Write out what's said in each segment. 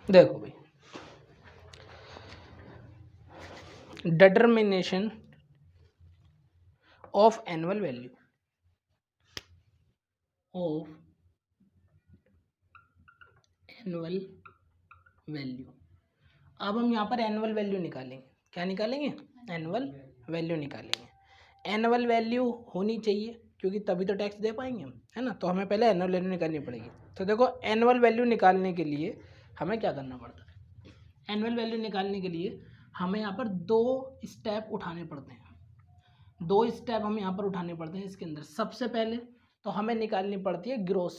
देखो भाई, determination of annual value of annual value. अब हम यहाँ पर एनुअल वैल्यू निकालेंगे। क्या निकालेंगे? एनुअल वैल्यू निकालेंगे। एनुअल वैल्यू होनी चाहिए क्योंकि तभी तो टैक्स दे पाएंगे हम, है ना। तो हमें पहले एनुअल वैल्यू निकालनी पड़ेगी। तो देखो, एनुअल वैल्यू निकालने के लिए हमें क्या करना पड़ता है? एनुअल वैल्यू निकालने के लिए हमें यहाँ पर 2 स्टेप उठाने पड़ते हैं। 2 स्टेप हमें यहाँ पर उठाने पड़ते हैं इसके अंदर। सबसे पहले तो हमें निकालनी पड़ती है ग्रॉस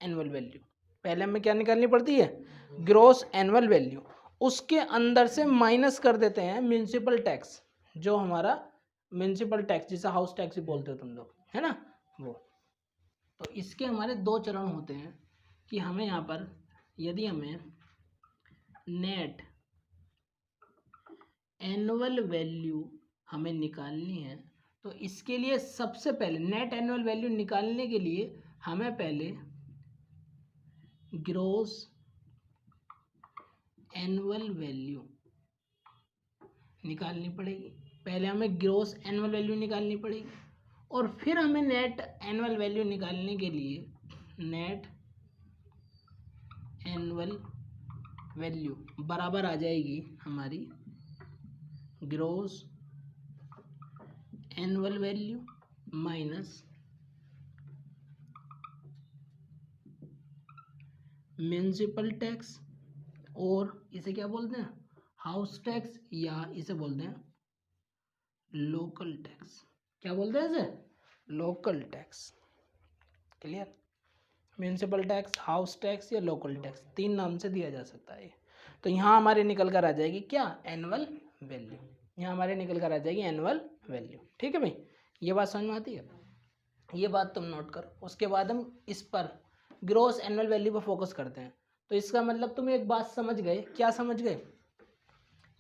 एनुअल वैल्यू। पहले हमें क्या निकालनी पड़ती है? Gross annual value. उसके अंदर से माइनस कर देते हैं म्युनिसिपल टैक्स, जो हमारा म्युनिसिपल टैक्स, जिसे हाउस टैक्स भी बोलते हो तुम लोग, है ना, वो। तो इसके हमारे 2 चरण होते हैं कि हमें यहाँ पर यदि हमें नेट एनुअल वैल्यू हमें निकालनी है तो इसके लिए सबसे पहले नेट एनुअल वैल्यू निकालने के लिए हमें पहले ग्रॉस एनुअल वैल्यू निकालनी पड़ेगी। पहले हमें ग्रॉस एनुअल वैल्यू निकालनी पड़ेगी और फिर हमें नेट एनुअल वैल्यू निकालने के लिए नेट एनुअल वैल्यू बराबर आ जाएगी हमारी gross annual value minus municipal tax, और इसे क्या बोलते हैं? हाउस टैक्स, या इसे बोलते हैं लोकल टैक्स। क्या बोलते हैं इसे? Local tax. Clear? Municipal tax, house tax या लोकल टैक्स, 3 नाम से दिया जा सकता है। तो यहाँ हमारे निकल कर आ जाएगी क्या? Annual value. यहाँ हमारे निकल कर आ जाएगी एनुअल वैल्यू। ठीक है भाई, ये बात समझ में आती है? ये बात तुम नोट करो। उसके बाद हम इस पर ग्रॉस एनुअल वैल्यू पर फोकस करते हैं। तो इसका मतलब तुम एक बात समझ गए। क्या समझ गए?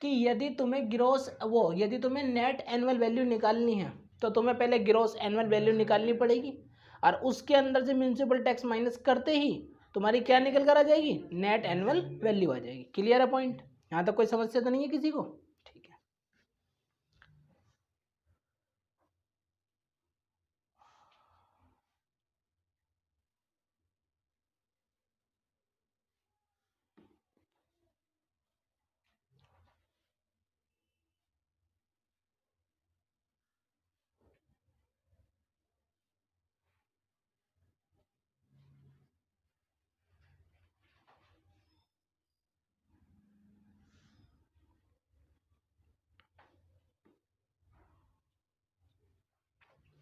कि यदि तुम्हें नेट एनुअल वैल्यू निकालनी है तो तुम्हें पहले ग्रॉस एनुअल वैल्यू निकालनी पड़ेगी, और उसके अंदर से म्युनिसिपल टैक्स माइनस करते ही तुम्हारी क्या निकल कर आ जाएगी? नेट एनुअल वैल्यू आ जाएगी। क्लियर है पॉइंट? यहाँ तक कोई समस्या तो नहीं है किसी को? ठीक है।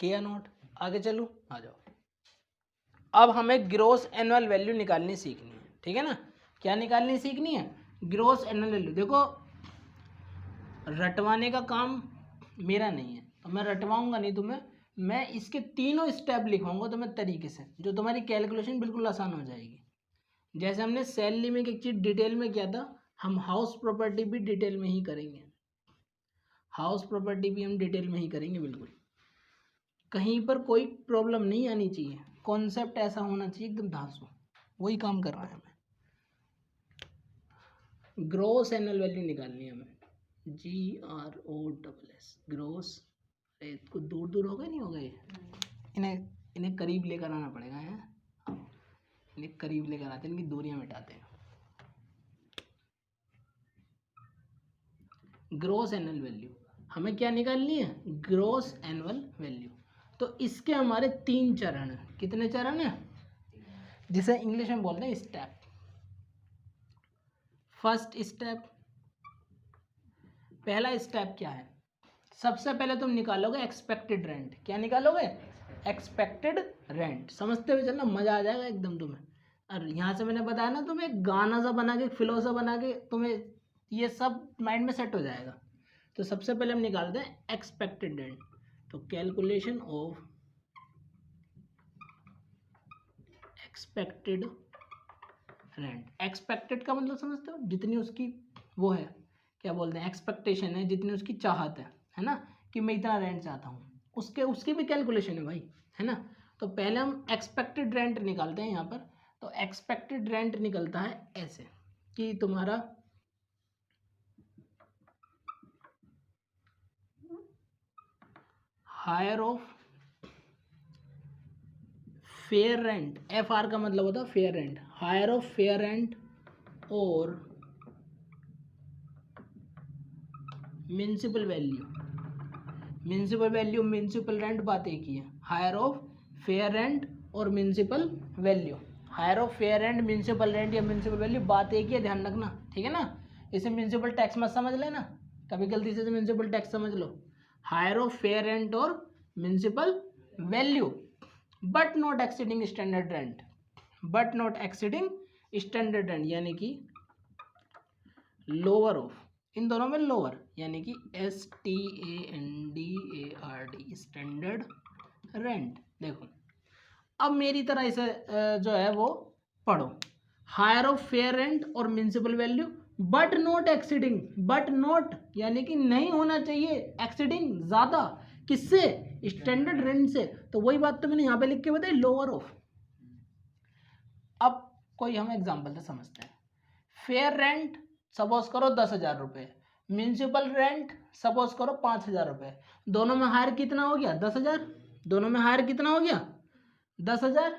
किया नोट? आगे चलूं? आ जाओ। अब हमें ग्रॉस एनुअल वैल्यू निकालनी सीखनी है। ठीक है ना? क्या निकालनी सीखनी है? Gross annual value. देखो, रटवाने का काम मेरा नहीं है, तो मैं रटवाऊंगा नहीं तुम्हें। मैं इसके तीनों स्टेप लिखवाऊंगा तुम्हें तरीके से, जो तुम्हारी कैलकुलेशन बिल्कुल आसान हो जाएगी। जैसे हमने सैलरी में एक चीज़ डिटेल में किया था, हम हाउस प्रॉपर्टी भी डिटेल में ही करेंगे। हाउस प्रॉपर्टी भी हम डिटेल में ही करेंगे बिल्कुल। कहीं पर कोई प्रॉब्लम नहीं आनी चाहिए, कॉन्सेप्ट ऐसा होना चाहिए एकदम धांसू। वही काम कर रहा है हमें। ग्रॉस एनुअल वैल्यू निकालनी है हमें। GROSS gross. अरे कुछ दूर दूर हो गए, नहीं हो गए? इन्हें इन्हें करीब लेकर आना पड़ेगा। है, इन्हें करीब लेकर आते हैं, इनकी दूरियां मिटाते हैं। ग्रॉस एनुअल वैल्यू हमें क्या निकालनी है? Gross annual value. तो इसके हमारे 3 चरण हैं। कितने चरण हैं? जिसे इंग्लिश में बोलते हैं स्टेप। फर्स्ट स्टेप, पहला स्टेप क्या है? सबसे पहले तुम निकालोगे एक्सपेक्टेड रेंट। क्या निकालोगे? Expected rent. समझते हुए चलना, मजा आ जाएगा एकदम तुम्हें। और यहाँ से मैंने बताया ना, तुम्हें एक गाना सा बना के, फ्लो सा बना के, तुम्हें ये सब माइंड में सेट हो जाएगा। तो सबसे पहले हम निकालते हैं एक्सपेक्टेड रेंट। तो calculation of expected rent. Expected का मतलब समझते हो? जितनी उसकी वो है, क्या बोलते हैं, एक्सपेक्टेशन है, जितनी उसकी चाहत है ना, कि मैं इतना रेंट चाहता हूँ, उसकी भी कैलकुलेशन है भाई, है ना। तो पहले हम एक्सपेक्टेड रेंट निकालते हैं यहाँ पर। तो एक्सपेक्टेड रेंट निकलता है ऐसे। कि तुम्हारा higher of fair rent, F R का मतलब होता है fair rent, higher of fair rent और municipal value, municipal value municipal rent बात एक ही है, हायर ऑफ फेयर रेंट और municipal value, higher of fair rent municipal rent या म्यूनिसिपल वैल्यू बात एक ही है, ध्यान रखना, ठीक है ना। इसे म्यूनिसिपल टैक्स मत समझ लेना कभी गलती से म्यूनिसिपल टैक्स समझ लो, हायर ऑफ फेयर रेंट और municipal value but not exceeding standard rent, but not exceeding standard rent यानी कि लोअर ऑफ, इन दोनों में लोअर यानी कि STANDARD स्टैंडर्ड रेंट। देखो अब मेरी तरह इसे जो है वो पढ़ो, हायर ऑफ फेयर रेंट और municipal value but not exceeding, but not यानी कि नहीं होना चाहिए एक्सीडिंग ज्यादा, किससे, स्टैंडर्ड रेंट से, तो वही बात तो मैंने यहाँ पे लिख के बताई, लोअर ऑफ। अब कोई हम एग्जाम्पल से समझते हैं, फेयर रेंट सपोज करो 10,000 रुपये, म्यूनिसिपल रेंट सपोज करो 5,000 रुपये, दोनों में हायर कितना हो गया 10,000, दोनों में हायर कितना हो गया 10,000,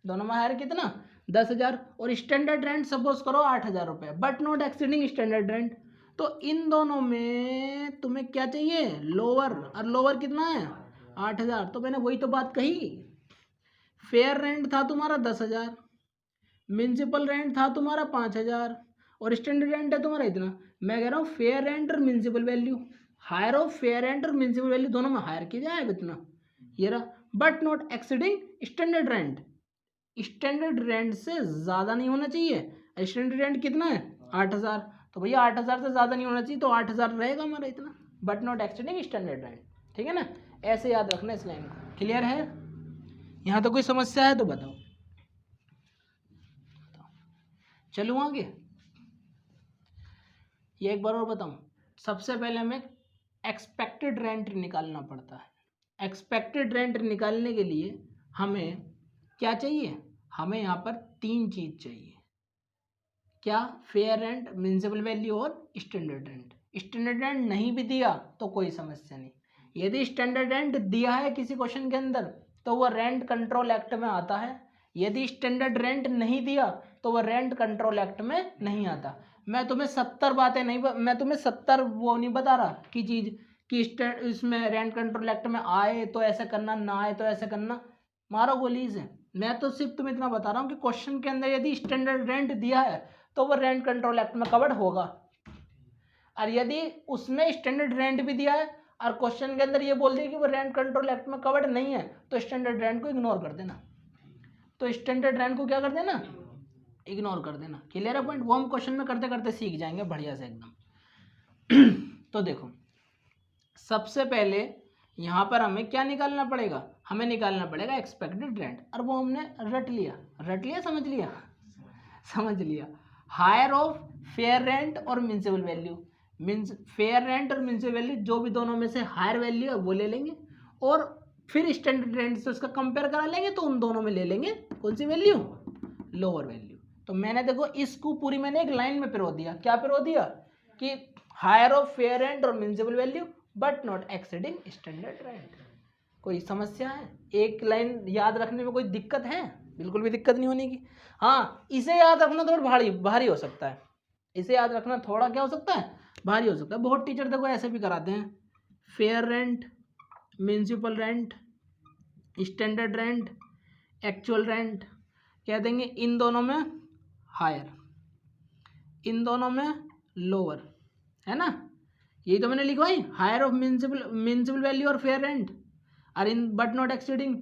दोनों में हायर कितना 10,000, और स्टैंडर्ड रेंट सपोज करो 8,000 रुपये but not exceeding standard rent, तो इन दोनों में तुम्हें क्या चाहिए लोअर, और लोअर कितना है 8,000, तो मैंने वही तो बात कही, फेयर रेंट था तुम्हारा 10,000, म्यूनिसिपल रेंट था तुम्हारा 5,000 और स्टैंडर्ड रेंट है तुम्हारा इतना, मैं कह रहा हूँ फेयर रेंट और municipal value, higher of fair rent और म्यूनिसिपल वैल्यू दोनों में हायर किया जाए इतना, ये रहा, but not exceeding standard rent, standard rent से ज़्यादा नहीं होना चाहिए, स्टैंडर्ड रेंट कितना है 8,000, तो भैया 8,000 से ज़्यादा नहीं होना चाहिए, तो 8,000 रहेगा हमारा इतना, but not exceeding standard rent, ठीक है ना, ऐसे याद रखना इस लाइन को, क्लियर है, यहाँ तो कोई समस्या है तो बताओ, चलूँ आगे, ये एक बार और बताऊँ, सबसे पहले हमें एक्सपेक्टेड रेंट निकालना पड़ता है, एक्सपेक्टेड रेंट निकालने के लिए हमें क्या चाहिए, हमें यहाँ पर 3 चीज़ चाहिए, क्या, फेयर रेंट, म्यूनिसिपल वैल्यू और स्टैंडर्ड रेंट। स्टैंडर्ड रेंट नहीं भी दिया तो कोई समस्या नहीं, यदि स्टैंडर्ड रेंट दिया है किसी क्वेश्चन के अंदर तो वह रेंट कंट्रोल एक्ट में आता है, यदि स्टैंडर्ड रेंट नहीं दिया तो वह रेंट कंट्रोल एक्ट में नहीं आता। मैं तुम्हें 70 बातें नहीं, मैं तुम्हें 70 वो नहीं बता रहा कि चीज़ कि इसमें रेंट कंट्रोल एक्ट में आए तो ऐसे करना, ना आए तो ऐसे करना, मारो गोली से, मैं तो सिर्फ तुम्हें इतना बता रहा हूँ कि क्वेश्चन के अंदर यदि स्टैंडर्ड रेंट दिया है तो वो रेंट कंट्रोल एक्ट में कवर्ड होगा, और यदि उसमें स्टैंडर्ड रेंट भी दिया है और क्वेश्चन के अंदर ये बोल दिया कि वो रेंट कंट्रोल एक्ट में कवर्ड नहीं है तो स्टैंडर्ड रेंट को इग्नोर कर देना, तो स्टैंडर्ड रेंट को क्या कर देना, इग्नोर कर देना, क्लियर है पॉइंट, वो हम क्वेश्चन में करते करते सीख जाएंगे बढ़िया से एकदम। तो देखो सबसे पहले यहाँ पर हमें क्या निकालना पड़ेगा, हमें निकालना पड़ेगा एक्सपेक्टेड रेंट, और वो हमने रट लिया समझ लिया, हायर ऑफ फेयर रेंट और municipal value, means fair rent और म्यूनिसिपल वैल्यू जो भी दोनों में से हायर वैल्यू है वो ले लेंगे, और फिर स्टैंडर्ड रेंट से उसका कंपेयर करा लेंगे तो उन दोनों में ले लेंगे कौन सी वैल्यू, लोअर वैल्यू। तो मैंने देखो इसको पूरी मैंने एक लाइन में पिरो दिया, क्या पिरो दिया कि हायर ऑफ फेयर रेंट और municipal value but not exceeding standard rent. कोई समस्या है, एक लाइन याद रखने में कोई दिक्कत है, बिल्कुल भी दिक्कत नहीं होने की। हाँ इसे याद रखना थोड़ा भारी हो सकता है, इसे याद रखना थोड़ा क्या हो सकता है, भारी हो सकता है। बहुत टीचर देखो ऐसे भी कराते हैं, fair rent, municipal rent, standard rent, actual rent, कह देंगे इन दोनों में हायर, इन दोनों में लोअर, है ना, यही तो मैंने लिखवाई, हायर ऑफ म्यूनिसिपल वैल्यू और फेयर रेंट और इन बट नॉट एक्सीडिंग,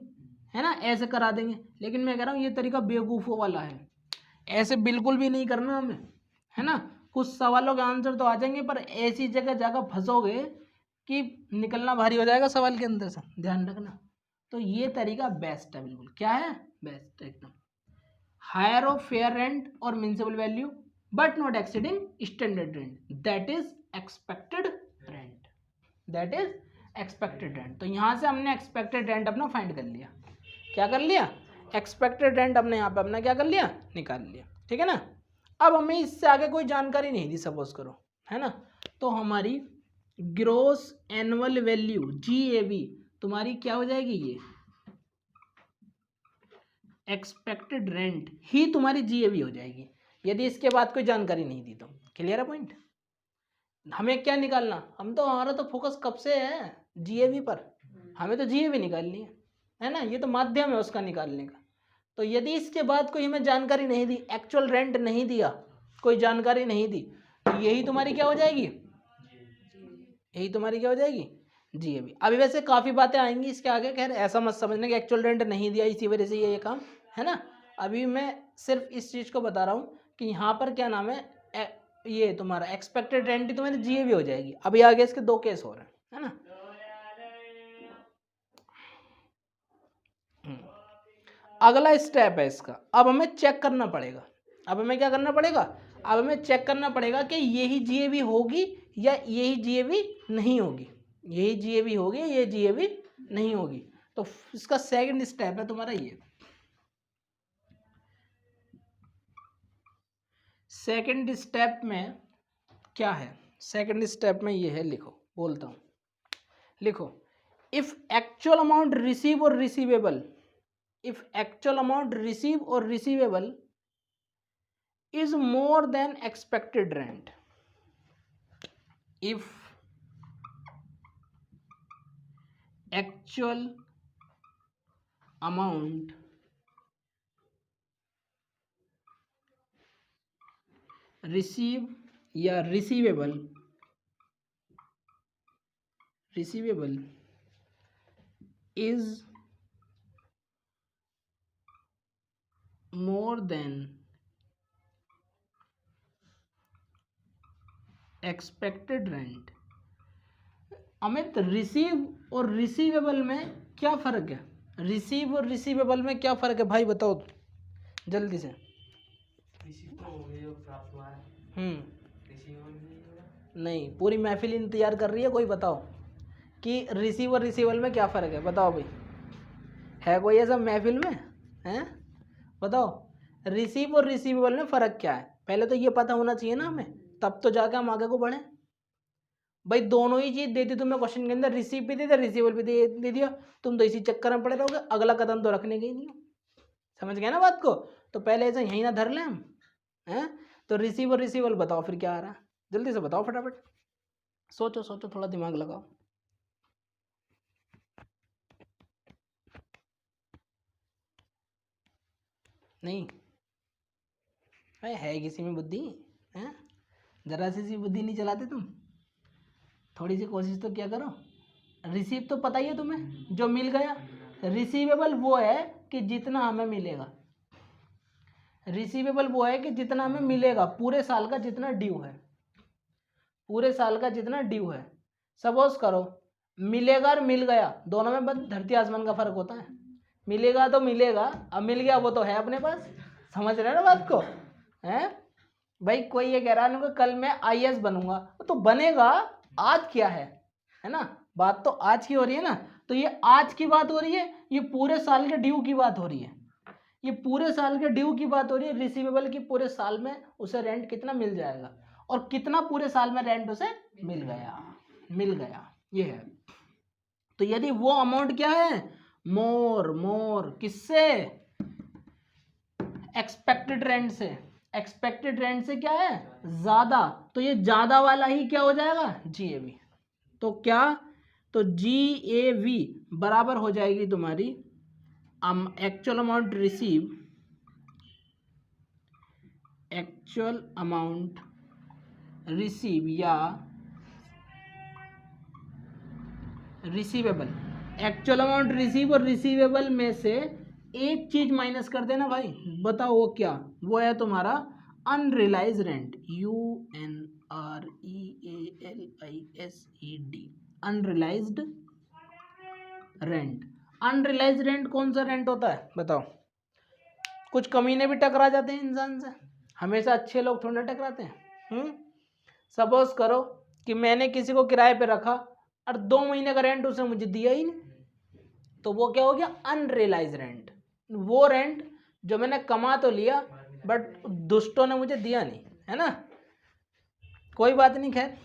है ना, ऐसे करा देंगे। लेकिन मैं कह रहा हूँ ये तरीका बेवकूफ़ों वाला है, ऐसे बिल्कुल भी नहीं करना हमें, है ना। कुछ सवालों के आंसर तो आ जाएंगे पर ऐसी जगह जाकर फंसोगे कि निकलना भारी हो जाएगा सवाल के अंदर से, ध्यान रखना। तो ये तरीका बेस्ट है, बिल्कुल क्या है, बेस्ट एकदम, हायर ऑफ फेयर रेंट और municipal value but not exceeding standard rent, that is expected rent, that is expected rent. तो यहाँ से हमने एक्सपेक्टेड रेंट अपना फाइंड कर लिया, क्या कर लिया, एक्सपेक्टेड रेंट हमने यहाँ पे अपना क्या कर लिया, निकाल लिया, ठीक है ना। अब हमें इससे आगे कोई जानकारी नहीं दी सपोज करो, है ना, तो हमारी ग्रोस एनुअल वैल्यू GAV तुम्हारी क्या हो जाएगी, ये एक्सपेक्टेड रेंट ही तुम्हारी GAV हो जाएगी, यदि इसके बाद कोई जानकारी नहीं दी तो। क्लियर है पॉइंट? हमें क्या निकालना, हमारा तो फोकस कब से है GAV पर, हमें तो GAV निकालनी है ना, ये तो माध्यम है उसका निकालने का। तो यदि इसके बाद कोई हमें जानकारी नहीं दी, एक्चुअल रेंट नहीं दिया, कोई जानकारी नहीं दी, तो यही तुम्हारी क्या हो जाएगी, यही तुम्हारी क्या हो जाएगी, GAV। अभी वैसे काफ़ी बातें आएंगी इसके आगे, खैर ऐसा मत समझना कि एक्चुअल रेंट नहीं दिया इसी वजह से ये काम है ना। अभी मैं सिर्फ इस चीज़ को बता रहा हूँ कि यहाँ पर क्या नाम है, ये तुम्हारा एक्सपेक्टेड रेंट ही तुम्हारी GAV हो जाएगी। अभी आगे इसके 2 केस हो रहे हैं, है ना। अगला स्टेप है इसका, अब हमें चेक करना पड़ेगा, अब हमें क्या करना पड़ेगा, अब हमें चेक करना पड़ेगा कि यही GAV होगी या यही GAV नहीं होगी, यही GAV होगी या ये GAV नहीं होगी। तो इसका सेकंड स्टेप है तुम्हारा ये, सेकंड स्टेप में क्या है, सेकंड स्टेप में ये है, लिखो, बोलता हूँ, लिखो, इफ एक्चुअल अमाउंट रिसीव और receivable, if actual amount receive or receivable is more than expected rent, if actual amount receive या receivable is more than expected rent। Amit, receive और रिसीवेबल में क्या फ़र्क है, रिसीव और रिसीवेबल में क्या फ़र्क है भाई, बताओ जल्दी से। नहीं, पूरी महफिल इंतजार कर रही है, कोई बताओ कि रिसीव और रिसीवेबल में क्या फ़र्क है, बताओ भाई, है कोई ऐसा महफिल में, हैं, बताओ रिसीव और रिसीवेबल में फ़र्क क्या है, पहले तो ये पता होना चाहिए ना हमें, तब तो जाकर हम आगे को बढ़ें। भाई दोनों ही चीज़ देती तुम्हें क्वेश्चन के अंदर, रिसीव भी दे दिया, रिसीवेबल भी दे दिया, तुम तो इसी चक्कर में पड़े रहोगे, अगला कदम तो रखने के ही नहीं हो। समझ गए ना बात को, तो पहले ऐसा यहीं ना धर लें हम, हैं। तो रिसीव और रिसीवेबल बताओ फिर क्या आ रहा है, जल्दी से बताओ फटाफट, सोचो सोचो, थोड़ा दिमाग लगाओ। नहीं है किसी में बुद्धि, हैं, जरा सी बुद्धि नहीं चलाते तुम, थोड़ी सी कोशिश तो क्या करो। रिसीव तो पता ही है तुम्हें, जो मिल गया, रिसीवेबल वो है कि जितना हमें मिलेगा, रिसीवेबल वो है कि जितना हमें मिलेगा, पूरे साल का जितना ड्यू है, पूरे साल का जितना ड्यू है। सपोज करो मिलेगा और मिल गया, दोनों में बस धरती आसमान का फर्क होता है, मिलेगा तो मिलेगा, अब मिल गया वो तो है अपने पास, समझ रहे हो ना बात को, हैं। भाई कोई ये कह रहा है कल मैं IAS बनूंगा, तो बनेगा, आज क्या है ना, बात तो आज की हो रही है ना, तो ये आज की बात हो रही है, ये पूरे साल के ड्यू की बात हो रही है, ये पूरे साल के ड्यू की बात हो रही है, रिसीवेबल की पूरे साल में उसे रेंट कितना मिल जाएगा, और कितना पूरे साल में रेंट उसे मिल गया, ये है। तो यदि वो अमाउंट क्या है, मोर किससे, एक्सपेक्टेड रेंट से, एक्सपेक्टेड रेंट से क्या है, ज्यादा, तो ये ज्यादा वाला ही क्या हो जाएगा, GAV। तो क्या, तो GAV बराबर हो जाएगी तुम्हारी actual amount receive, actual amount receive या रिसीवेबल, एक्चुअल अमाउंट रिसीव और रिसीवेबल में से एक चीज माइनस कर देना भाई, बताओ वो क्या, वो है तुम्हारा unrealise rent, UNREALISED, unrealised rent. Unrealise rent कौन सा रेंट होता है बताओ, कुछ कमीने भी टकरा जाते हैं इंसान से, हमेशा अच्छे लोग थोड़ा टकराते हैं। सपोज करो कि मैंने किसी को किराए पे रखा और 2 महीने का रेंट उसने मुझे दिया ही नहीं, तो वो क्या हो गया, अनरियलाइज रेंट। वो रेंट जो मैंने कमा तो लिया बट दुष्टों ने मुझे दिया नहीं, है ना। कोई बात नहीं, खैर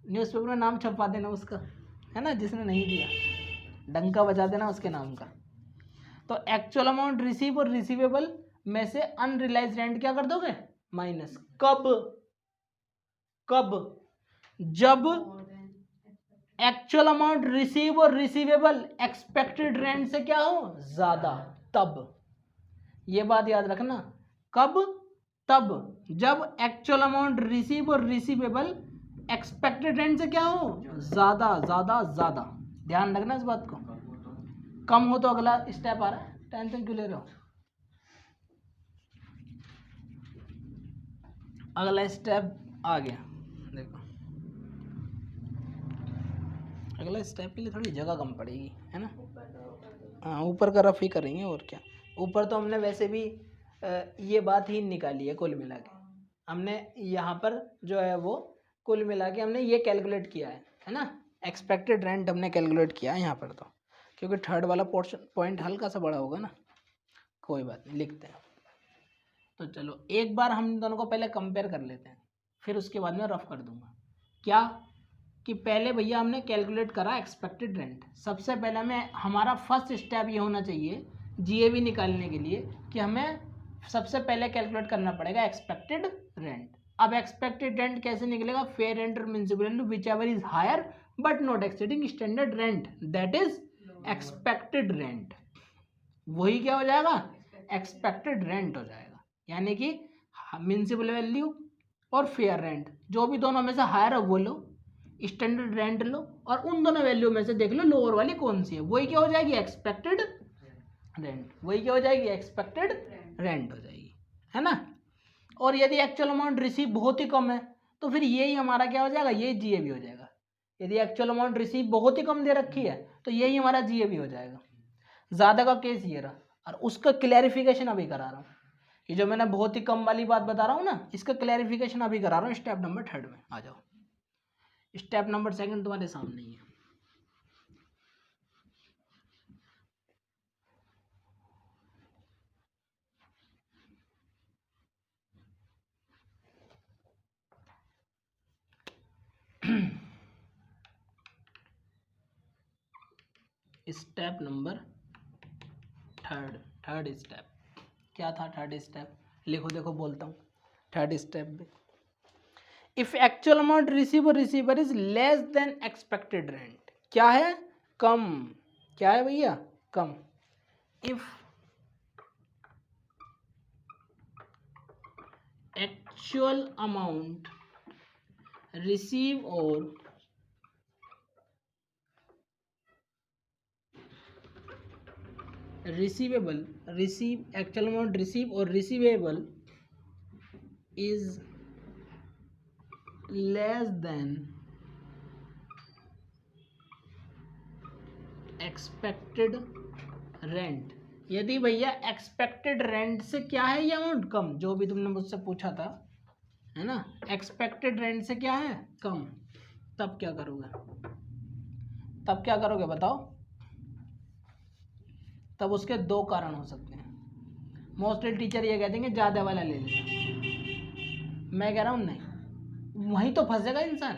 न्यूज़पेपर में नाम छपवा देना उसका, है ना, जिसने नहीं दिया, डंका बजा देना उसके नाम का। तो एक्चुअल अमाउंट रिसीव और रिसीवेबल में से अनरिलाइज रेंट क्या कर दोगे, माइनस। कब, जब एक्चुअल अमाउंट रिसीव और रिसीवेबल एक्सपेक्टेड रेंट से क्या हो, ज्यादा, तब। ये बात याद रखना, कब, तब जब एक्चुअल अमाउंट रिसीव और रिसीवेबल एक्सपेक्टेड रेंट से क्या हो, ज्यादा ज्यादा ज्यादा। ध्यान रखना इस बात को। कम हो तो अगला स्टेप आ रहा है, टेंशन क्यों ले रहे हो। अगला स्टेप आ गया, देखो अगला स्टेप के लिए थोड़ी जगह कम पड़ेगी, है ना। हाँ, ऊपर का रफ ही करेंगे, और क्या। ऊपर तो हमने वैसे भी ये बात ही निकाली है, कुल मिला के हमने यहाँ पर जो है वो कुल मिला के हमने ये कैलकुलेट किया है ना। एक्सपेक्टेड रेंट हमने कैलकुलेट किया है यहाँ पर, तो क्योंकि थर्ड वाला पोर्शन पॉइंट हल्का सा बड़ा होगा ना, कोई बात नहीं, लिखते हैं। तो चलो एक बार हम दोनों को पहले कंपेयर कर लेते हैं, फिर उसके बाद में रफ कर दूंगा। क्या कि पहले भैया हमने कैलकुलेट करा एक्सपेक्टेड रेंट। सबसे पहले हमें हमारा फर्स्ट स्टेप ये होना चाहिए जीएवी निकालने के लिए कि हमें सबसे पहले कैलकुलेट करना पड़ेगा एक्सपेक्टेड रेंट। अब एक्सपेक्टेड रेंट कैसे निकलेगा, फेयर रेंट और municipal rent whichever is higher but not exceeding standard rent, that is expected rent. वही क्या हो जाएगा, एक्सपेक्टेड रेंट हो जाएगा। यानी कि म्युनिसिपल वैल्यू और फेयर रेंट, जो भी दोनों में से हायर है वो लो, स्टैंडर्ड रेंट लो, और उन दोनों वैल्यू में से देख लो लोअर वाली कौन सी है, वही क्या हो जाएगी, एक्सपेक्टेड रेंट। वही क्या हो जाएगी, एक्सपेक्टेड रेंट हो जाएगी, है ना। और यदि एक्चुअल अमाउंट रिसीव बहुत ही कम है तो फिर यही हमारा क्या हो जाएगा, ये जीएबी हो जाएगा। यदि एक्चुअल अमाउंट रिसीव बहुत ही कम दे रखी है तो यही हमारा जीएबी हो जाएगा। ज़्यादा का केस ये रहा, और उसका क्लैरिफिकेशन अभी करा रहा हूँ। ये जो मैंने बहुत ही कम वाली बात बता रहा हूँ ना, इसका क्लैरिफिकेशन अभी करा रहा हूँ स्टेप नंबर 3 में। आ जाओ, स्टेप नंबर 2 तुम्हारे सामने ही है। स्टेप नंबर 3, थर्ड स्टेप क्या था। थर्ड स्टेप लिखो, देखो बोलता हूँ। थर्ड स्टेप में इफ एक्चुअल अमाउंट रिसीव और receiver is less than expected rent, क्या है, कम। क्या है भैया, कम। इफ एक्चुअल अमाउंट रिसीव और receivable, receive actual amount receive और receivable is less than expected rent. यदि भैया एक्सपेक्टेड रेंट से क्या है ये अमाउंट कम, जो भी तुमने मुझसे पूछा था, है ना, एक्सपेक्टेड रेंट से क्या है, कम, तब क्या करोगे, तब क्या करोगे बताओ। तब उसके दो कारण हो सकते हैं। मोस्टली टीचर ये कह देंगे ज़्यादा वाला ले लेना, मैं कह रहा हूँ नहीं, वहीं तो फंसेगा इंसान,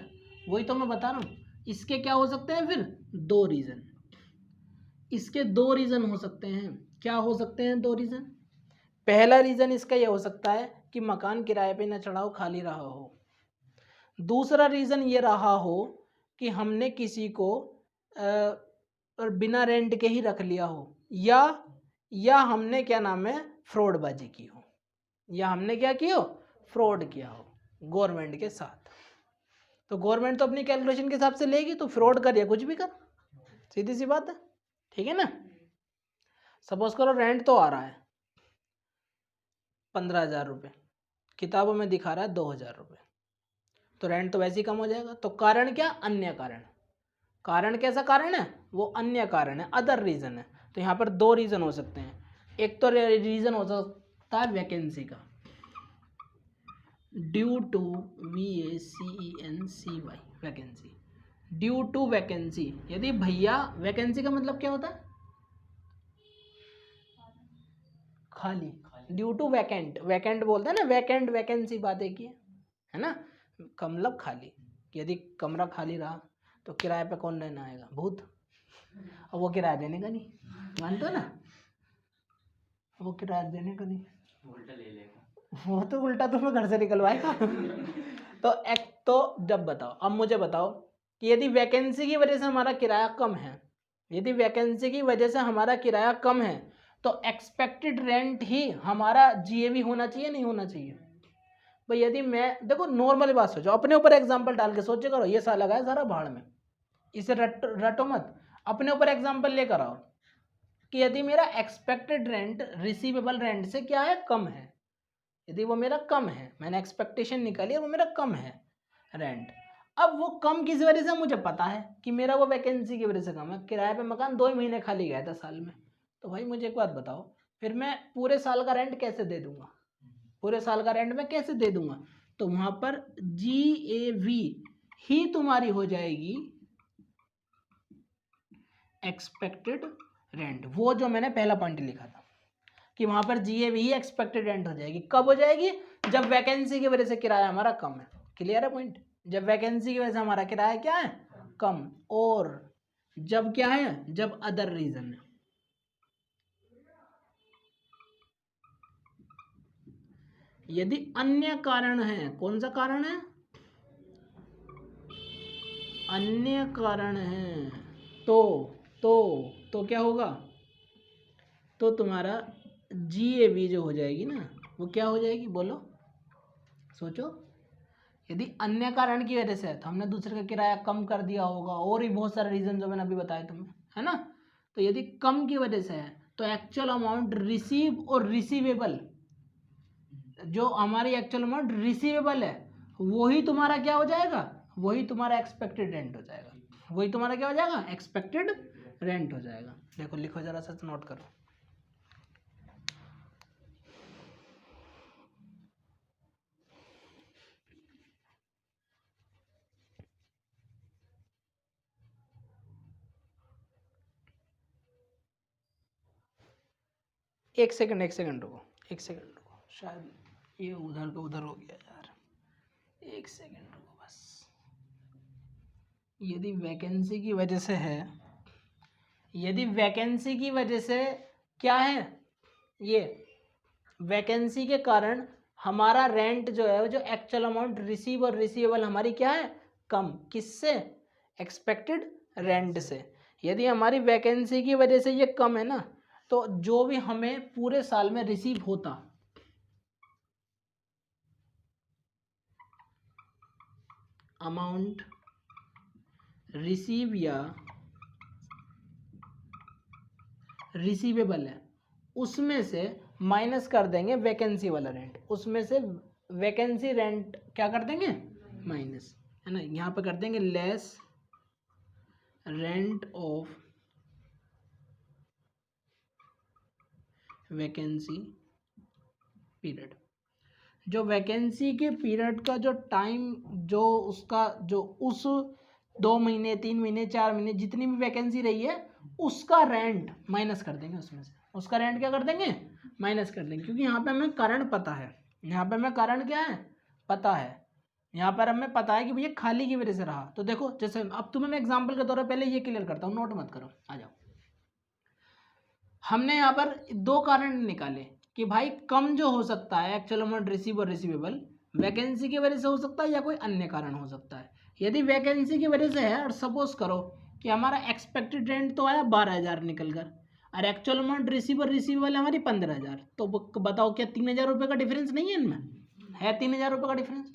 वही तो मैं बता रहा हूँ। इसके क्या हो सकते हैं फिर, दो रीज़न। इसके दो रीज़न हो सकते हैं। क्या हो सकते हैं दो रीज़न। पहला रीज़न इसका ये हो सकता है कि मकान किराए पे न चढ़ाओ, खाली रहा हो। दूसरा रीज़न ये रहा हो कि हमने किसी को बिना रेंट के ही रख लिया हो, या हमने क्या नाम है, फ्रॉडबाजी की हो, या हमने क्या किया हो, फ्रॉड किया हो गवर्नमेंट के साथ। तो गवर्नमेंट तो अपनी कैलकुलेशन के हिसाब से लेगी, तो फ्रॉड कर या कुछ भी कर, सीधी सी बात है, ठीक है ना। सपोज करो रेंट तो आ रहा है 15,000 रुपये, किताबों में दिखा रहा है 2,000 रुपये, तो रेंट तो वैसे ही कम हो जाएगा। तो कारण क्या, अन्य कारण। कारण कैसा कारण है, वो अन्य कारण है, अदर रीज़न है। तो यहाँ पर दो रीज़न हो सकते हैं। एक तो रीज़न हो सकता है वैकेंसी का, due to VACENCY, vacancy, due to vacancy. यदि भैया वैकेंसी का मतलब क्या होता है, खाली, ड्यू टू वैकेंट, वैकेंट बोलते हैं ना, वैकेंट वैकेंसी बात एक ही है ना, मतलब खाली। यदि कमरा खाली रहा तो किराए पे कौन रहना आएगा, भूत, और वो किराया देने का नहीं, मानते हो ना, वो किराया देने का नहीं, उल्टा ले लेगा वो, तो उल्टा तुम्हें घर से निकलवाएगा तो जब बताओ, अब मुझे बताओ कि यदि वैकेंसी की वजह से हमारा किराया कम है, यदि वैकेंसी की वजह से हमारा किराया कम है तो एक्सपेक्टेड रेंट ही हमारा जीएवी होना चाहिए, नहीं होना चाहिए भाई। यदि मैं, देखो नॉर्मली बात सोचो, अपने ऊपर एग्जांपल डाल के सोचे करो, ये साल लगा है सारा भाड़ में, इसे रटो मत, अपने ऊपर एग्जांपल लेकर आओ कि यदि मेरा एक्सपेक्टेड रेंट रिसीवेबल रेंट से क्या है, कम है, यदि वो मेरा कम है, मैंने एक्सपेक्टेशन निकाली और वो मेरा कम है रेंट, अब वो कम किस वजह से, मुझे पता है कि मेरा वो वैकेंसी की वजह से कम है, किराए पे मकान 2 महीने खाली गया था साल में, तो भाई मुझे एक बात बताओ, फिर मैं पूरे साल का रेंट कैसे दे दूंगा, पूरे साल का रेंट मैं कैसे दे दूंगा, तो वहां पर GAV ही तुम्हारी हो जाएगी एक्सपेक्टेड रेंट, वो जो मैंने पहला पॉइंट लिखा था कि वहां पर GAV ही एक्सपेक्टेड रेंट हो जाएगी। कब हो जाएगी, जब वैकेंसी की वजह से किराया हमारा कम है, क्लियर है पॉइंट, जब वैकेंसी की वजह से हमारा किराया क्या है, कम, और जब क्या है, जब अदर रीजन है, यदि अन्य कारण है, कौन सा कारण है, अन्य कारण है, तो क्या होगा, तो तुम्हारा GAV जो हो जाएगी ना, वो क्या हो जाएगी, बोलो सोचो, यदि अन्य कारण की वजह से है तो हमने दूसरे का किराया कम कर दिया होगा, और भी बहुत सारे रीजन जो मैंने अभी बताए तुम्हें, है ना, तो यदि कम की वजह से है तो एक्चुअल अमाउंट रिसीव और रिसीवेबल, जो हमारी एक्चुअल अमाउंट रिसीवेबल है वही तुम्हारा क्या हो जाएगा, वही तुम्हारा एक्सपेक्टेड रेंट हो जाएगा, वही तुम्हारा क्या हो जाएगा, एक्सपेक्टेड रेंट हो जाएगा। देखो लिखो जरा सा, नोट करो, एक सेकंड रुको, शायद ये उधर का उधर हो गया यार, एक सेकंड रुको बस। यदि वैकेंसी की वजह से है, यदि वैकेंसी की वजह से क्या है, ये वैकेंसी के कारण हमारा रेंट जो है, जो एक्चुअल अमाउंट रिसीव और रिसीवेबल हमारी क्या है, कम, किससे, एक्सपेक्टेड रेंट से। यदि हमारी वैकेंसी की वजह से ये कम है ना, तो जो भी हमें पूरे साल में रिसीव होता, अमाउंट रिसीव या रिसीवेबल है, उसमें से माइनस कर देंगे वैकेंसी वाला रेंट, उसमें से वैकेंसी रेंट क्या कर देंगे, माइनस, है ना, यहाँ पे कर देंगे less rent of vacancy period. जो वैकेंसी के पीरियड का जो टाइम, जो उसका जो उस 2 महीने 3 महीने 4 महीने जितनी भी वैकेंसी रही है उसका रेंट माइनस कर देंगे, उसमें से उसका रेंट क्या कर देंगे, माइनस कर देंगे, क्योंकि यहाँ पे हमें कारण पता है, यहाँ पे हमें कारण क्या है, पता है, यहाँ पर हमें पता है कि भैया खाली की वजह से रहा। तो देखो जैसे अब तुम्हें मैं एग्जाम्पल के तौर पर पहले ये क्लियर करता हूँ, नोट मत करो, आ जाओ। हमने यहाँ पर 2 कारण निकाले कि भाई कम जो हो सकता है एक्चुअल अमाउंट रिसीव और रिसीवेबल, वैकेंसी की वजह से हो सकता है या कोई अन्य कारण हो सकता है। यदि वैकेंसी की वजह से है, और सपोज करो कि हमारा एक्सपेक्टेड रेंट तो आया 12,000 निकल कर, और एक्चुअल अमाउंट रिसीव और रिसीवेबल हमारी 15,000, तो बताओ क्या 3,000 रुपये का डिफरेंस नहीं है इनमें, है 3,000 रुपये का डिफरेंस।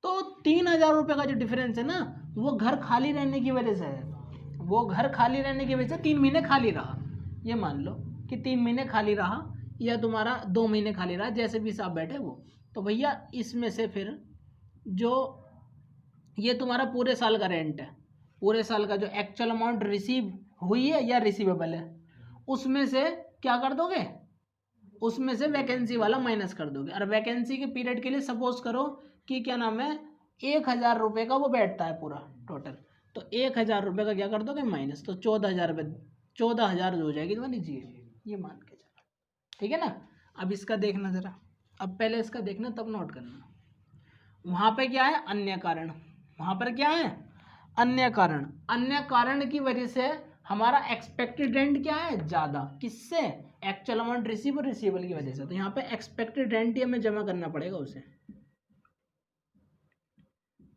तो 3,000 रुपये का जो डिफरेंस है ना, वो घर खाली रहने की वजह से है, वो घर खाली रहने की वजह से 3 महीने खाली रहा। ये मान लो कि 3 महीने खाली रहा या तुम्हारा 2 महीने खाली रहा, जैसे भी साहब बैठे वो, तो भैया इसमें से फिर जो ये तुम्हारा पूरे साल का रेंट है, पूरे साल का जो एक्चुअल अमाउंट रिसीव हुई है या रिसीवेबल है, उसमें से क्या कर दोगे, उसमें से वैकेंसी वाला माइनस कर दोगे। और वैकेंसी के पीरियड के लिए सपोज करो कि क्या नाम है 1,000 रुपये का वो बैठता है पूरा टोटल, तो 1,000 रुपये का क्या कर दोगे माइनस, तो 14,000 रुपये, 14,000 हो जाएगी तुम्हारी GAV, ये मान के चलो, ठीक है ना। अब इसका देखना जरा, अब पहले इसका देखना तब नोट करना। वहां पे क्या है, अन्य कारण, वहां पर क्या है, अन्य कारण। अन्य कारण की वजह से हमारा एक्सपेक्टेड रेंट क्या है, ज्यादा, किससे, एक्चुअल अमाउंट रिसीव और रिसीवेबल की वजह से। तो यहाँ पे एक्सपेक्टेड रेंट ही हमें जमा करना पड़ेगा, उसे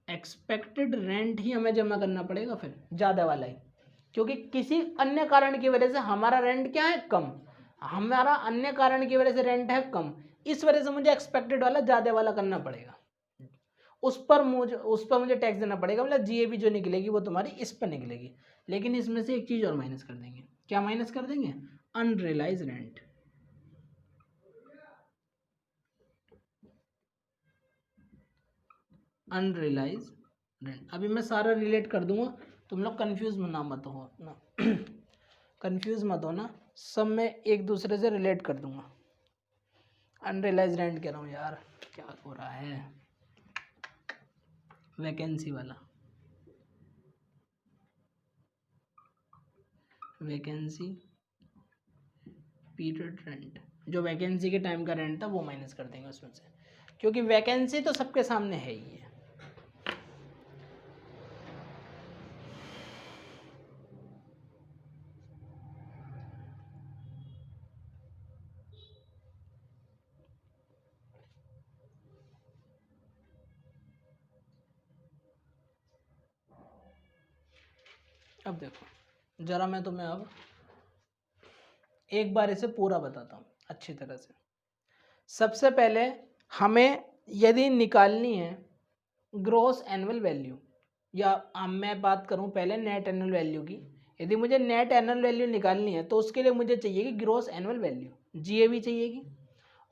एक्सपेक्टेड रेंट ही हमें जमा करना पड़ेगा फिर, ज्यादा वाला ही, क्योंकि किसी अन्य कारण की वजह से हमारा रेंट क्या है, कम, हमारा अन्य कारण की वजह से रेंट है कम, इस वजह से मुझे एक्सपेक्टेड वाला ज्यादा वाला करना पड़ेगा, उस पर मुझे टैक्स देना पड़ेगा। मतलब जीएबी जो निकलेगी वो तुम्हारी इस पर निकलेगी। लेकिन इसमें से एक चीज और माइनस कर देंगे, क्या माइनस कर देंगे, अनरियलाइज रेंट। अनरियलाइज रेंट, अभी मैं सारा रिलेट कर दूंगा, तुम लोग कंफ्यूज मत हो ना कंफ्यूज मत हो ना, सब मैं एक दूसरे से रिलेट कर दूंगा। अनरियलाइज रेंट कह रहा हूँ यार, क्या हो रहा है, वैकेंसी वाला, वैकेंसी पीरियड रेंट, जो वैकेंसी के टाइम का रेंट था वो माइनस कर देंगे उसमें से, क्योंकि वैकेंसी तो सबके सामने है ही है। अब देखो जरा, मैं तुम्हें अब एक बार इसे पूरा बताता हूँ अच्छी तरह से। सबसे पहले हमें यदि निकालनी है ग्रॉस एनुअल वैल्यू, या मैं बात करूँ पहले नेट एनुअल वैल्यू की, यदि मुझे नेट एनुअल वैल्यू निकालनी है तो उसके लिए मुझे चाहिएगी ग्रॉस एनुअल वैल्यू, जीएवी चाहिएगी।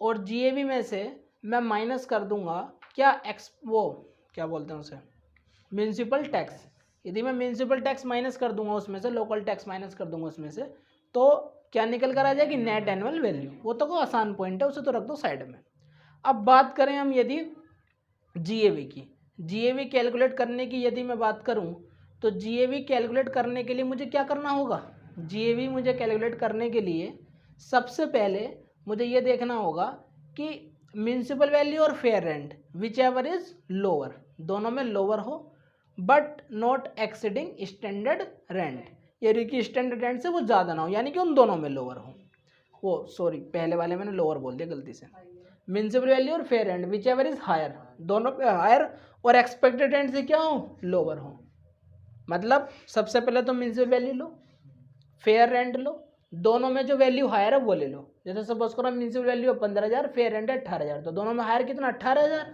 और जीएवी में से मैं माइनस कर दूंगा क्या, वो क्या बोलते हैं उसे, म्यूनसिपल टैक्स। यदि मैं म्यूनसिपल टैक्स माइनस कर दूंगा उसमें से, लोकल टैक्स माइनस कर दूंगा उसमें से, तो क्या निकल कर आ जाएगी, नेट एनुअल वैल्यू। वो तो कोई आसान पॉइंट है, उसे तो रख दो साइड में। अब बात करें हम यदि जीएवी की, जीएवी कैलकुलेट करने की यदि मैं बात करूं, तो जीएवी कैलकुलेट करने के लिए मुझे क्या करना होगा, जीएवी मुझे कैलकुलेट करने के लिए सबसे पहले मुझे ये देखना होगा कि म्यूनसिपल वैल्यू और fair rent whichever is lower, दोनों में लोअर हो, but not exceeding standard rent, यानी कि स्टैंडर्ड रेंट से वो ज़्यादा ना हो, यानी कि उन दोनों में लोअर हो। वो सॉरी, पहले वाले मैंने लोअर बोल दिया गलती से। म्यूनसिपल वैल्यू और fair rent whichever is higher, दोनों पे हायर, और एक्सपेक्टेड रेंट से क्या हो, लोअर हो। मतलब सबसे पहले तो म्यूनसिपल वैल्यू लो, फेयर रेंट लो, दोनों में जो वैल्यू हायर है वो ले लो। जैसे सपोज करो म्यूनसिपल वैल्यू 15,000, फेयर रेंट है 18,000, तो दोनों में हायर कितना, 18,000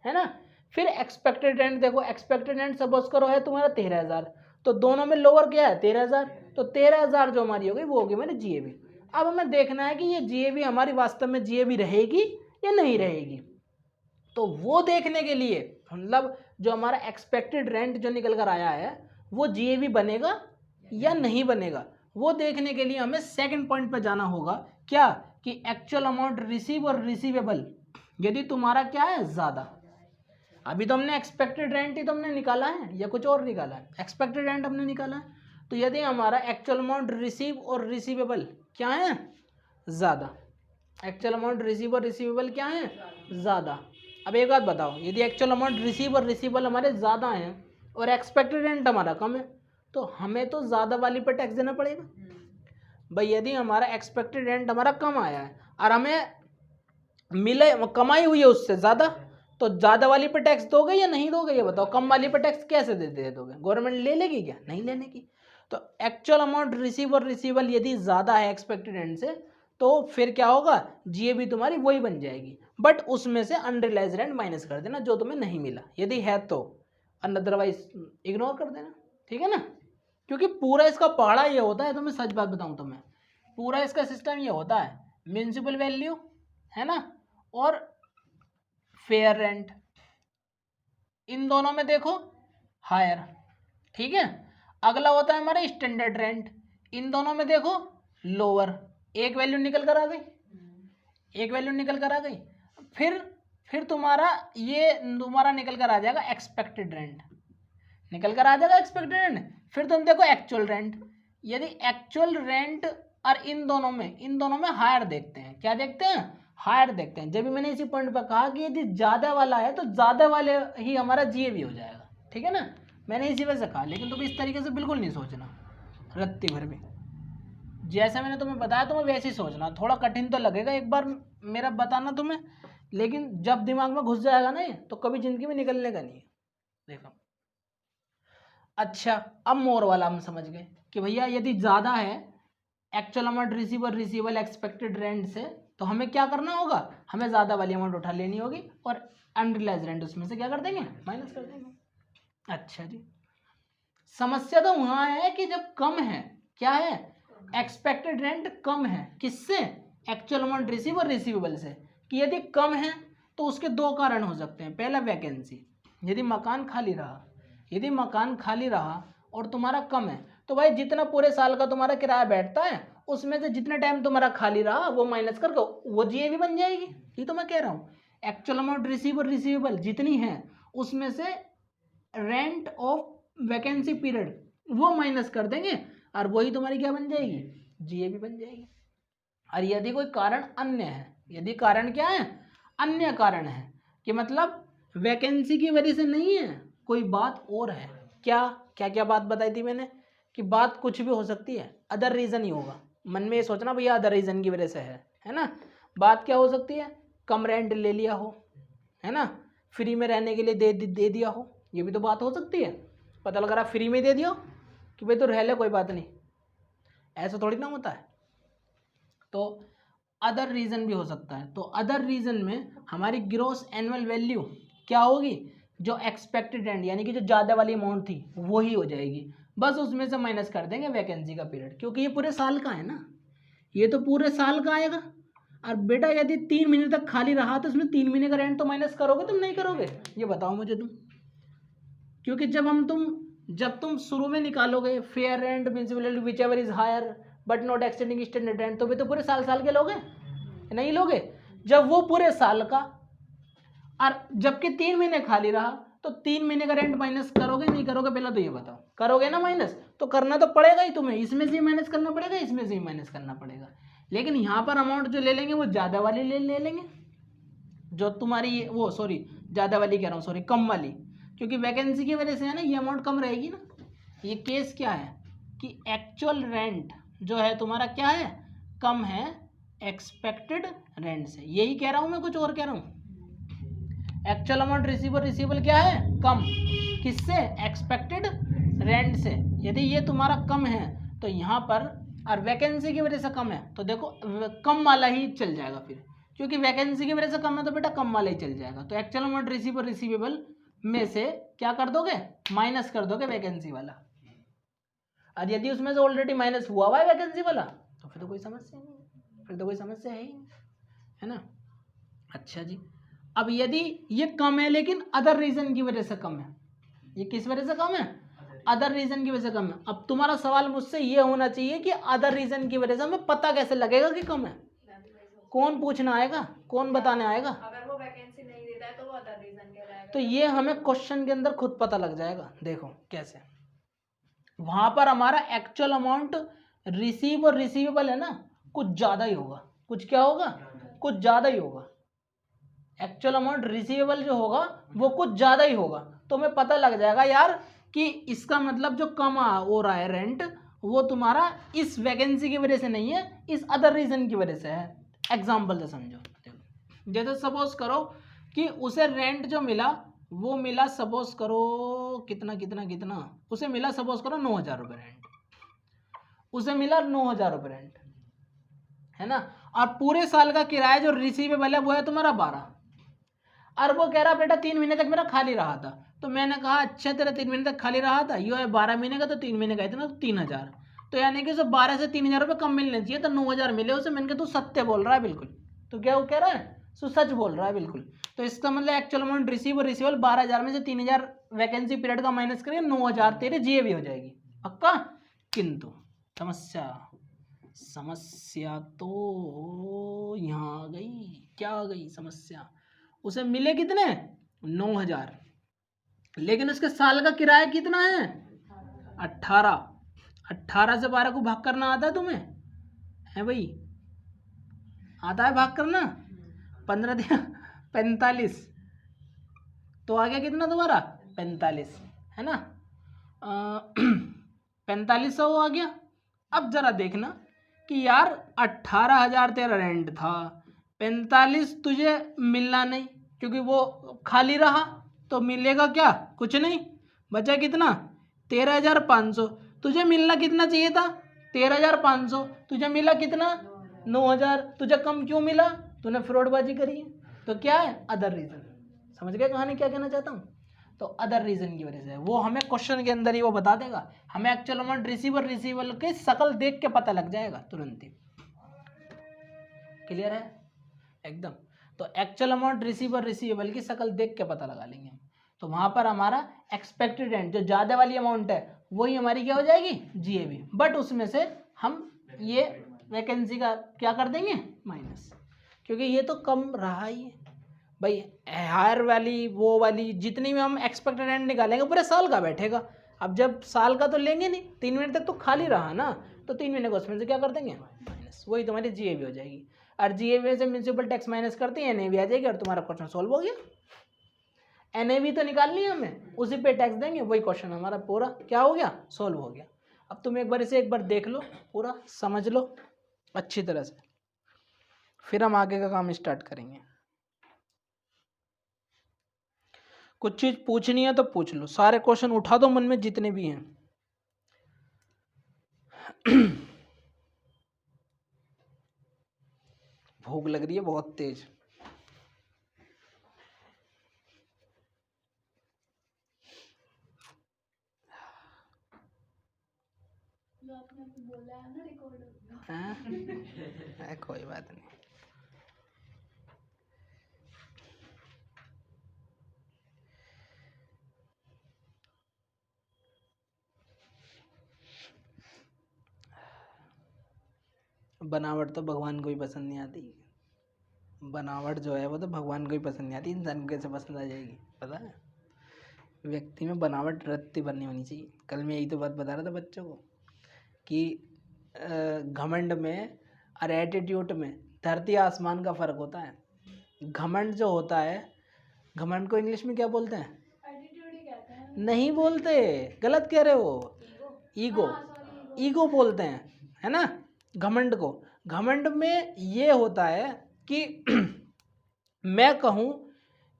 है ना। फिर एक्सपेक्टेड रेंट देखो, एक्सपेक्टेड रेंट सपोज करो है तुम्हारा 13,000, तो दोनों में लोअर क्या है, 13,000, तो 13,000 जो हमारी हो गई वो होगी मेरी जीएबी। अब हमें देखना है कि ये जीएबी हमारी वास्तव में जीएबी रहेगी या नहीं रहेगी। तो वो देखने के लिए मतलब जो हमारा एक्सपेक्टेड रेंट जो निकल कर आया है वो जीएबी बनेगा या नहीं बनेगा, वो देखने के लिए हमें सेकंड पॉइंट पर जाना होगा, क्या कि एक्चुअल अमाउंट रिसीव और रिसीवेबल यदि तुम्हारा क्या है, ज्यादा। अभी तो हमने एक्सपेक्टेड रेंट ही तुमने निकाला है या कुछ और निकाला है, एक्सपेक्टेड रेंट हमने निकाला है। तो यदि हमारा एक्चुअल अमाउंट रिसीव और रिसीवेबल क्या है, ज्यादा, एक्चुअल अमाउंट रिसीव और रिसीवेबल क्या है, ज्यादा। अब एक बात बताओ, यदि एक्चुअल अमाउंट रिसीव और रिसीवेबल हमारे ज़्यादा हैं और एक्सपेक्टेड रेंट हमारा कम है, तो हमें तो ज़्यादा वाली पर टैक्स देना पड़ेगा। भाई यदि हमारा एक्सपेक्टेड रेंट हमारा कम आया है और हमें मिले कमाई हुई है उससे ज़्यादा, तो ज़्यादा वाली पर टैक्स दोगे या नहीं दोगे, ये बताओ। कम वाली पर टैक्स कैसे दे दोगे, गवर्नमेंट ले लेगी क्या, नहीं लेने की। तो एक्चुअल अमाउंट रिसीव और रिसीवेबल यदि ज़्यादा है एक्सपेक्टेड रेंट से, तो फिर क्या होगा, जीएबी तुम्हारी वही बन जाएगी, बट उसमें से अनरियलाइज रेंट माइनस कर देना जो तुम्हें नहीं मिला, यदि है तो, अदरवाइज इग्नोर कर देना, ठीक है ना। क्योंकि पूरा इसका पहाड़ा ये होता है, तो मैं सच बात बताऊं तो मैं, पूरा इसका सिस्टम ये होता है, म्यूनसिपल वैल्यू है ना, और फेयर रेंट, इन दोनों में देखो हायर, ठीक है। अगला होता है हमारा स्टैंडर्ड रेंट, इन दोनों में देखो लोअर, एक वैल्यू निकल कर आ गई, एक वैल्यू निकल कर आ गई। फिर तुम्हारा ये तुम्हारा निकल कर आ जाएगा एक्सपेक्टेड रेंट, निकल कर आ जाएगा एक्सपेक्टेड रेंट। फिर तुम देखो एक्चुअल रेंट, यदि एक्चुअल रेंट और इन दोनों में हायर देखते हैं, क्या देखते हैं, हायर देखते हैं। जब भी मैंने इसी पॉइंट पर कहा कि यदि ज़्यादा वाला है तो ज़्यादा वाले ही हमारा GAV हो जाएगा, ठीक है ना, मैंने इसी वजह से कहा। लेकिन तुम इस तरीके से बिल्कुल नहीं सोचना रत्ती भर भी, जैसा मैंने तुम्हें बताया तुम्हें वैसे ही सोचना। थोड़ा कठिन तो लगेगा एक बार मेरा बताना तुम्हें, लेकिन जब दिमाग में घुस जाएगा ना तो कभी जिंदगी में निकलने का नहीं है। देखो अच्छा, अब मोर वाला हम समझ गए कि भैया यदि ज़्यादा है actual amount receivable expected rent से, तो हमें क्या करना होगा, हमें ज़्यादा वाली अमाउंट उठा लेनी होगी और अनरिलाइज रेंट उसमें से क्या कर देंगे, माइनस कर देंगे। अच्छा जी, समस्या तो वहाँ है कि जब कम है, क्या है, एक्सपेक्टेड रेंट कम है, किससे, एक्चुअल अमाउंट रिसीवेबल से। कि यदि कम है तो उसके दो कारण हो सकते हैं। पहला वैकेंसी, यदि मकान खाली रहा, यदि मकान खाली रहा और तुम्हारा कम है तो भाई जितना पूरे साल का तुम्हारा किराया बैठता है उसमें से जितने टाइम तुम्हारा खाली रहा वो माइनस करके वो GAV बन जाएगी। ये तो मैं कह रहा हूँ, एक्चुअल अमाउंट रिसीवेबल जितनी है उसमें से रेंट ऑफ वैकेंसी पीरियड वो माइनस कर देंगे और वही तुम्हारी क्या बन जाएगी, GAV बन जाएगी। और यदि कोई कारण अन्य है, यदि कारण क्या है, अन्य कारण है, कि मतलब वैकेंसी की वजह से नहीं है, कोई बात और है, क्या क्या क्या बात बताई थी मैंने कि बात कुछ भी हो सकती है, अदर रीज़न ही होगा। मन में ये सोचना भैया अदर रीज़न की वजह से है ना। बात क्या हो सकती है, कम रेंट ले लिया हो, है ना, फ्री में रहने के लिए दे दिया हो, ये भी तो बात हो सकती है। पता लग रहा फ्री में दे दिया कि भाई तो रह ले कोई बात नहीं, ऐसा थोड़ी ना होता है। तो अदर रीज़न भी हो सकता है। तो अदर रीज़न में हमारी ग्रॉस एनुअल वैल्यू क्या होगी, जो एक्सपेक्टेड रेंट यानी कि जो ज़्यादा वाली अमाउंट थी वो ही हो जाएगी, बस उसमें से माइनस कर देंगे वैकेंसी का पीरियड, क्योंकि ये पूरे साल का है ना, ये तो पूरे साल का आएगा। और बेटा यदि 3 महीने तक खाली रहा तो उसमें 3 महीने का रेंट तो माइनस करोगे तुम, नहीं करोगे, ये बताओ मुझे तुम। क्योंकि जब तुम शुरू में निकालोगे fair rent municipality whichever is higher but not extending standard rent, तो भी तो पूरे साल के लोगे, नहीं लोगे। जब वो पूरे साल का और जबकि 3 महीने खाली रहा तो 3 महीने का रेंट माइनस करोगे नहीं करोगे, पहला तो ये बताओ, करोगे ना माइनस, तो करना तो पड़ेगा ही तुम्हें, इसमें से ही माइनस करना पड़ेगा, इसमें से ही माइनस करना पड़ेगा। लेकिन यहाँ पर अमाउंट जो ले लेंगे वो ज़्यादा वाली ले लेंगे, जो तुम्हारी वो सॉरी ज़्यादा वाली कह रहा हूँ, सॉरी कम वाली, क्योंकि वैकेंसी की वजह से है ना, ये अमाउंट कम रहेगी ना। ये केस क्या है कि एक्चुअल रेंट जो है तुम्हारा क्या है, कम है एक्सपेक्टेड रेंट से, यही कह रहा हूँ मैं, कुछ और कह रहा हूँ। एक्चुअल अमाउंट रिसीवेबल क्या है, कम, किससे, एक्सपेक्टेड रेंट से। यदि ये तुम्हारा कम है तो यहाँ पर, और वैकेंसी की वजह से कम है तो देखो कम वाला ही चल जाएगा फिर, क्योंकि वैकेंसी की वजह से कम है तो बेटा कम वाला ही चल जाएगा। तो एक्चुअल अमाउंट रिसीवेबल में से क्या कर दोगे, माइनस कर दोगे वैकेंसी वाला। और यदि उसमें से ऑलरेडी माइनस हुआ है वैकेंसी वाला तो फिर तो कोई समस्या नहीं है, फिर तो कोई समस्या है ही, है ना। अच्छा जी, अब यदि ये कम है लेकिन अदर रीजन की वजह से कम है, ये किस वजह से कम है, अदर रीजन की वजह से कम है। अब तुम्हारा सवाल मुझसे ये होना चाहिए कि अदर रीजन की वजह से हमें पता कैसे लगेगा कि कम है, कौन पूछना आएगा, कौन बताने आएगा, अगर वो वैकेंसी नहीं देता है तो वो अदर रीजन कहलाएगा। तो ये हमें क्वेश्चन के अंदर खुद पता लग जाएगा। देखो कैसे, वहां पर हमारा एक्चुअल अमाउंट रिसीव और रिसीवेबल है ना, कुछ ज्यादा ही होगा, कुछ क्या होगा, कुछ ज्यादा ही होगा। एक्चुअल अमाउंट रिसीवेबल जो होगा वो कुछ ज्यादा ही होगा, तो हमें पता लग जाएगा यार कि इसका मतलब जो कम हो रहा है रेंट वो तुम्हारा इस वैकेंसी की वजह से नहीं है, इस अदर रीजन की वजह से है। एग्जाम्पल से समझो, देखो जैसे सपोज करो कि उसे रेंट जो मिला वो मिला, सपोज करो कितना कितना कितना, उसे मिला सपोज करो 9,000 रुपये रेंट, उसे मिला 9,000 रुपये रेंट, है ना। और पूरे साल का किराया जो रिसीवेबल है वो है तुम्हारा 12, और वो कह रहा बेटा 3 महीने तक मेरा खाली रहा था। तो मैंने कहा अच्छा तेरा 3 महीने तक खाली रहा था, ये है 12 महीने का, तो 3 महीने का इतना, तो 3,000, तो यानी कि उसे 12 से 3,000 रुपये कम मिलने चाहिए, तो 9,000 मिले उसे। मैंने कहा तू सत्य बोल रहा है बिल्कुल, तो क्या वो कह रहा है, सो सच बोल रहा है बिल्कुल। तो इसका मतलब एक्चुअल अमाउंट रिसीवेबल 12,000 में से 3,000 वैकेंसी पीरियड का माइनस करिए, 9,000 तेरे GAV हो जाएगी पक्का। किंतु समस्या तो यहाँ आ गई, क्या आ गई समस्या, उसे मिले कितने 9,000, लेकिन उसके साल का किराया कितना है 18, 18 से 12 को भाग करना आता है तुम्हें, है भाई, आता है भाग करना, 15 दिया 45, तो आ गया कितना दोबारा 45, है ना। 4500 आ गया। अब जरा देखना कि यार 18,000 तेरा रेंट था, 45 तुझे मिलना नहीं क्योंकि वो खाली रहा, तो मिलेगा क्या, कुछ नहीं, बचा कितना 13,500। तुझे मिलना कितना चाहिए था 13,500, तुझे मिला कितना 9,000। तुझे कम क्यों मिला, तूने फ्रॉडबाजी करी है। तो क्या है अदर रीजन। समझ गए कहानी क्या कहना चाहता हूँ। तो अदर रीजन की वजह से वो हमें क्वेश्चन के अंदर ही वो बता देगा, हमें एक्चुअल अमाउंट रिसीवर के शकल देख के पता लग जाएगा तुरंत ही। क्लियर है एकदम। तो एक्चुअल अमाउंट रिसीवेबल की शकल देख के पता लगा लेंगे हम। तो वहां पर हमारा एक्सपेक्टेड रेंट जो ज्यादा वाली अमाउंट है वही हमारी क्या हो जाएगी जीएबी, बट उसमें से हम ये वैकेंसी का क्या कर देंगे माइनस, क्योंकि ये तो कम रहा ही है भाई। हायर वाली वो वाली जितनी भी हम एक्सपेक्टेड रेंट निकालेंगे पूरे साल का बैठेगा। अब जब साल का तो लेंगे नहीं, 3 महीने तक तो खाली रहा ना, तो 3 महीने को उसमें से क्या कर देंगे माइनस, वही तुम्हारी जीएबी हो जाएगी। और जीएबी से म्यूनसिपल टैक्स माइनस करते हैं एनएबी आ जाएगी और तुम्हारा क्वेश्चन सॉल्व हो गया। एनएबी तो निकालनी है हमें, उसी पे टैक्स देंगे, वही क्वेश्चन हमारा पूरा क्या हो गया सॉल्व हो गया। अब तुम एक बार इसे एक बार देख लो, पूरा समझ लो अच्छी तरह से, फिर हम आगे का काम स्टार्ट करेंगे। कुछ चीज पूछनी है तो पूछ लो, सारे क्वेश्चन उठा दो मन में जितने भी हैं। भूख लग रही है बहुत तेज। जो आपने अभी बोला है ना रिकॉर्ड हो गया। हाँ कोई बात नहीं। बनावट तो भगवान को ही पसंद नहीं आती। बनावट जो है वो तो भगवान को ही पसंद नहीं आती, इंसान को कैसे पसंद आ जाएगी पता है। व्यक्ति में बनावट रत्ती भर नहीं होनी चाहिए। कल मैं यही तो बात बता रहा था बच्चों को कि घमंड में और एटीट्यूड में धरती आसमान का फर्क होता है। घमंड जो होता है, घमंड को इंग्लिश में क्या बोलते हैं, एटीट्यूड ही कहते हैं। नहीं बोलते, गलत कह रहे हो, ईगो, ईगो बोलते हैं, है ना घमंड को। घमंड में ये होता है कि मैं कहूँ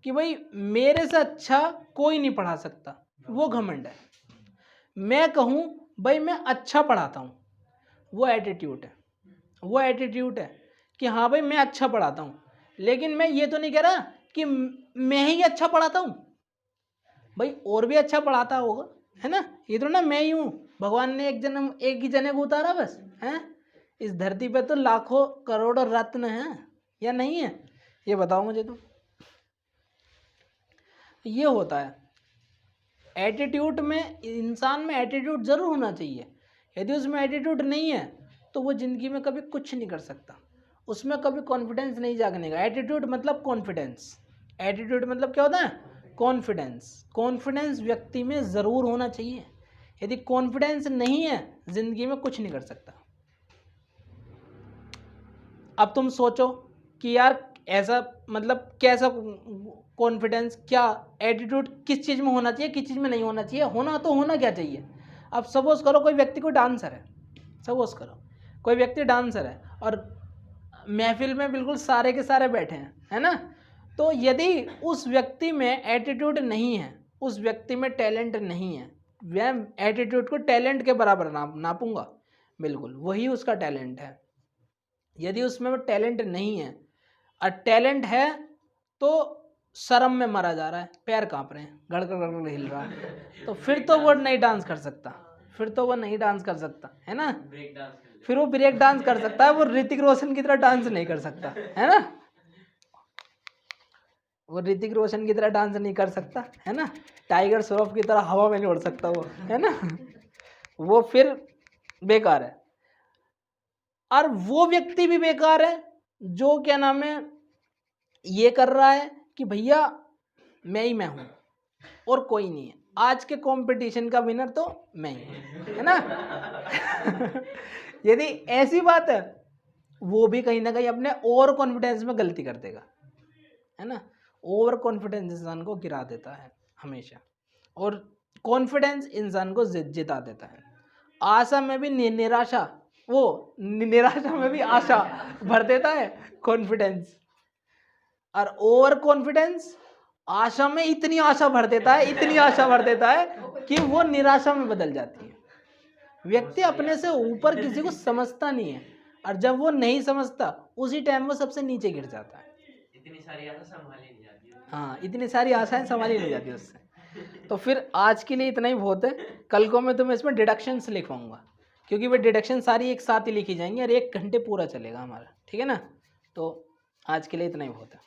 कि भाई मेरे से अच्छा कोई नहीं पढ़ा सकता, वो घमंड है। मैं कहूँ भाई मैं अच्छा पढ़ाता हूँ, वो एटीट्यूड है। वो एटीट्यूड है कि हाँ भाई मैं अच्छा पढ़ाता हूँ, लेकिन मैं ये तो नहीं कह रहा कि मैं ही अच्छा पढ़ाता हूँ, भाई और भी अच्छा पढ़ाता होगा, है ना। ये तो ना मैं ही हूँ, भगवान ने एक ही जने को उतारा बस, है। इस धरती पे तो लाखों करोड़ों रत्न हैं या नहीं है, ये बताओ मुझे तुम। ये होता है एटीट्यूड में, इंसान में एटीट्यूड जरूर होना चाहिए। यदि उसमें एटीट्यूड नहीं है तो वो जिंदगी में कभी कुछ नहीं कर सकता, उसमें कभी कॉन्फिडेंस नहीं जागने का। एटीट्यूड मतलब कॉन्फिडेंस, एटीट्यूड मतलब क्या होता है कॉन्फिडेंस। कॉन्फिडेंस व्यक्ति में ज़रूर होना चाहिए। यदि कॉन्फिडेंस नहीं है जिंदगी में कुछ नहीं कर सकता। अब तुम सोचो कि यार ऐसा मतलब कैसा कॉन्फिडेंस, क्या एटीट्यूड किस चीज़ में होना चाहिए, किस चीज़ में नहीं होना चाहिए, होना तो होना क्या चाहिए। अब सपोज करो कोई व्यक्ति कोई डांसर है, सपोज करो कोई व्यक्ति डांसर है और महफिल में बिल्कुल सारे के सारे बैठे हैं, है ना। तो यदि उस व्यक्ति में एटीट्यूड नहीं है, उस व्यक्ति में टैलेंट नहीं है, वह एटीट्यूड को टैलेंट के बराबर नापूंगा, बिल्कुल वही उसका टैलेंट है। यदि उसमें टैलेंट नहीं है और टैलेंट है तो शर्म में मरा जा रहा है, पैर कांप रहे हैं, गड़गड़ गड़गड़ हिल रहा है, तो फिर तो वो नहीं डांस कर सकता, फिर तो वो नहीं डांस कर सकता, है ना। फिर वो ब्रेक डांस कर सकता है, वो ऋतिक रोशन की तरह डांस नहीं कर सकता, है ना। वो ऋतिक रोशन की तरह डांस नहीं कर सकता, है ना। टाइगर श्रॉफ की तरह हवा में नहीं उड़ सकता वो, है ना। वो फिर बेकार है। और वो व्यक्ति भी बेकार है जो क्या नाम है ये कर रहा है कि भैया मैं हूं और कोई नहीं है, आज के कंपटीशन का विनर तो मैं ही हूं, है ना। यदि ऐसी बात है वो भी कहीं ना कहीं अपने ओवर कॉन्फिडेंस में गलती कर देगा, है ना। ओवर कॉन्फिडेंस इंसान को गिरा देता है हमेशा, और कॉन्फिडेंस इंसान को जिता देता है। आशा में भी निराशा, वो निराशा में भी आशा भर देता है कॉन्फिडेंस, और ओवर कॉन्फिडेंस आशा में इतनी आशा भर देता है, इतनी आशा भर देता है कि वो निराशा में बदल जाती है। व्यक्ति अपने से ऊपर किसी को समझता नहीं है, और जब वो नहीं समझता उसी टाइम वो सबसे नीचे गिर जाता है। इतनी सारी आशा संभाली नहीं जाती। हाँ, इतनी सारी आशाएं संभाली नहीं जाती उससे। तो फिर आज के लिए इतना ही बहुत है। कल को मैं तुम्हें इसमें डिडक्शंस लिखवाऊंगा, क्योंकि वो डिडक्शन सारी एक साथ ही लिखी जाएंगी और 1 घंटे पूरा चलेगा हमारा, ठीक है ना। तो आज के लिए इतना ही बहुत है।